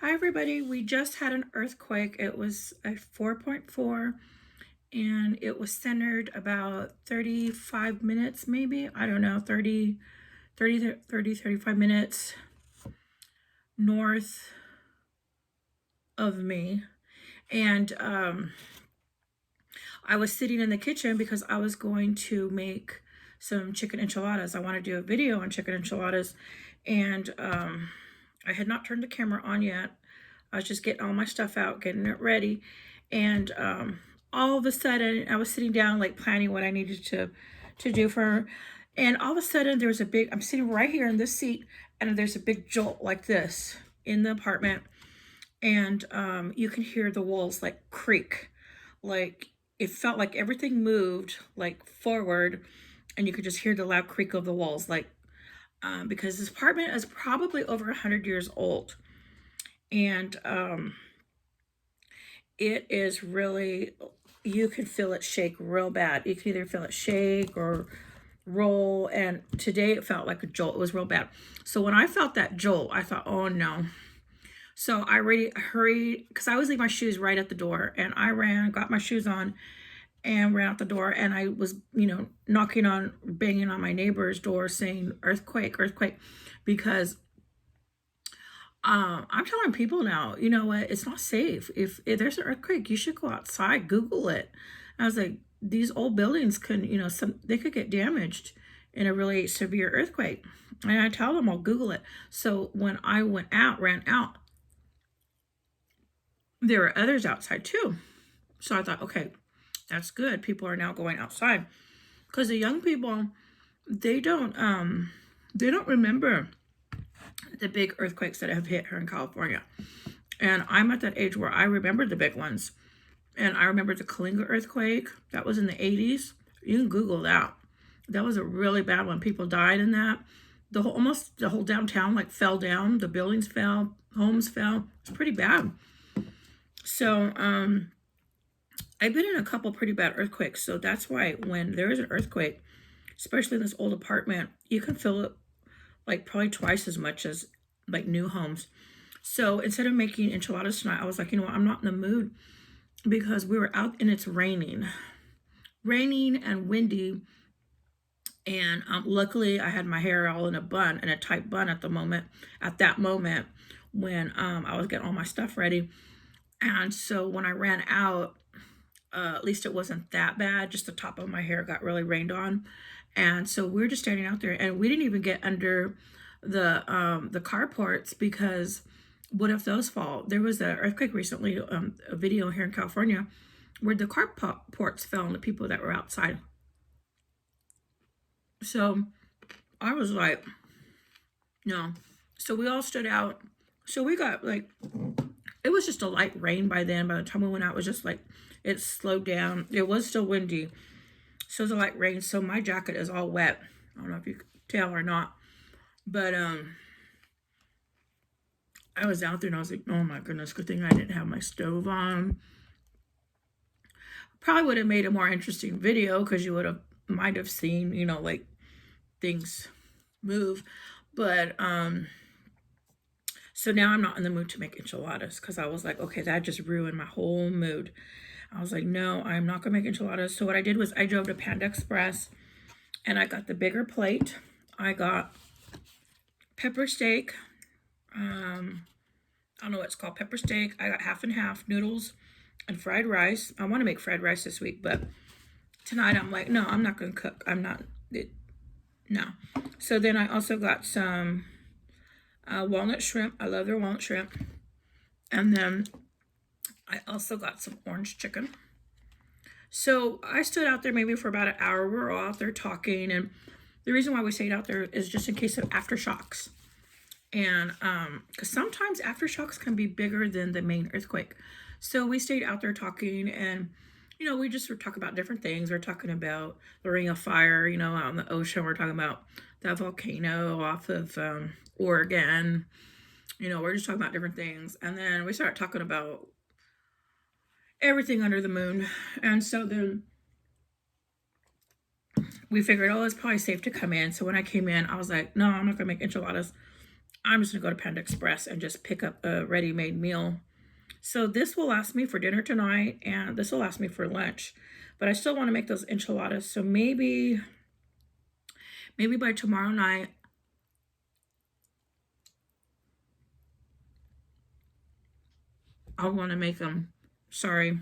Hi, everybody. We just had an earthquake. It was a 4.4 and it was centered about 35 minutes, maybe. I don't know, 35 minutes north of me. And I was sitting in the kitchen because I was going to make some chicken enchiladas. I want to do a video on chicken enchiladas. And I had not turned the camera on yet. I was just getting all my stuff out, getting it ready. And all of a sudden, I was sitting down, like planning what I needed to do for her. And all of a sudden, there was a big, I'm sitting right here in this seat, and there's a big jolt like this in the apartment. And you can hear the walls like creak. Like it felt like everything moved like forward, and you could just hear the loud creak of the walls, like because this apartment is probably over 100 years old. And it is really, you can feel it shake real bad. You can either feel it shake or roll, and today it felt like a jolt. It was real bad. So when I felt that jolt, I thought, oh no. So I really hurried because I always leave my shoes right at the door, and I ran, got my shoes on, and ran out the door. And I was, knocking on, banging on my neighbor's door saying earthquake, earthquake, because I'm telling people now, you know what, it's not safe. If there's an earthquake, you should go outside, Google it. I was like, these old buildings can, they could get damaged in a really severe earthquake. And I tell them I'll Google it. So when I ran out, there were others outside too. So I thought, okay, that's good. People are now going outside because the young people, they don't remember the big earthquakes that have hit here in California. And I'm at that age where I remember the big ones. And I remember the Kalinga earthquake. That was in the 80s. You can Google that. That was a really bad one. People died in that. Almost the whole downtown like fell down. The buildings fell. Homes fell. It's pretty bad. So I've been in a couple pretty bad earthquakes. So that's why when there is an earthquake, especially in this old apartment, you can feel it like probably twice as much as like new homes. So instead of making enchiladas tonight, I was like, I'm not in the mood because we were out and it's raining and windy. And luckily I had my hair all in a tight bun at that moment when I was getting all my stuff ready. And so when I ran out, at least it wasn't that bad. Just the top of my hair got really rained on. And so we were just standing out there, and we didn't even get under the carports because what if those fall? There was an earthquake recently, a video here in California, where the carports fell on the people that were outside. So I was like, no. So we all stood out. So we got like, it was just a light rain by then. By the time we went out, it was just like, it slowed down. It was still windy. So it was a light rain. So my jacket is all wet. I don't know if you could tell or not. But I was out there and I was like, oh my goodness, good thing I didn't have my stove on. Probably would have made a more interesting video because you might have seen, like things move. But so now I'm not in the mood to make enchiladas because I was like, okay, that just ruined my whole mood. I was like, no, I'm not gonna make enchiladas. So what I did was I drove to Panda Express and I got the bigger plate. I got pepper steak. I don't know what it's called, pepper steak. I got half and half noodles and fried rice. I want to make fried rice this week, but tonight I'm like, no, I'm not gonna cook. No. So then I also got some walnut shrimp. I love their walnut shrimp. And then I also got some orange chicken. So I stood out there maybe for about an hour. We were all out there talking. And the reason why we stayed out there is just in case of aftershocks. And because sometimes aftershocks can be bigger than the main earthquake. So we stayed out there talking, and we just were talking about different things. We're talking about the Ring of Fire, out in the ocean. We're talking about that volcano off of Oregon. We're just talking about different things. And then we started talking about everything under the moon. And so then we figured, oh, it's probably safe to come in. So when I came in, I was like, no, I'm not gonna make enchiladas. I'm just gonna go to Panda Express and just pick up a ready-made meal. So this will last me for dinner tonight, and this will last me for lunch. But I still want to make those enchiladas. So maybe by tomorrow night, I'll want to make them. Sorry.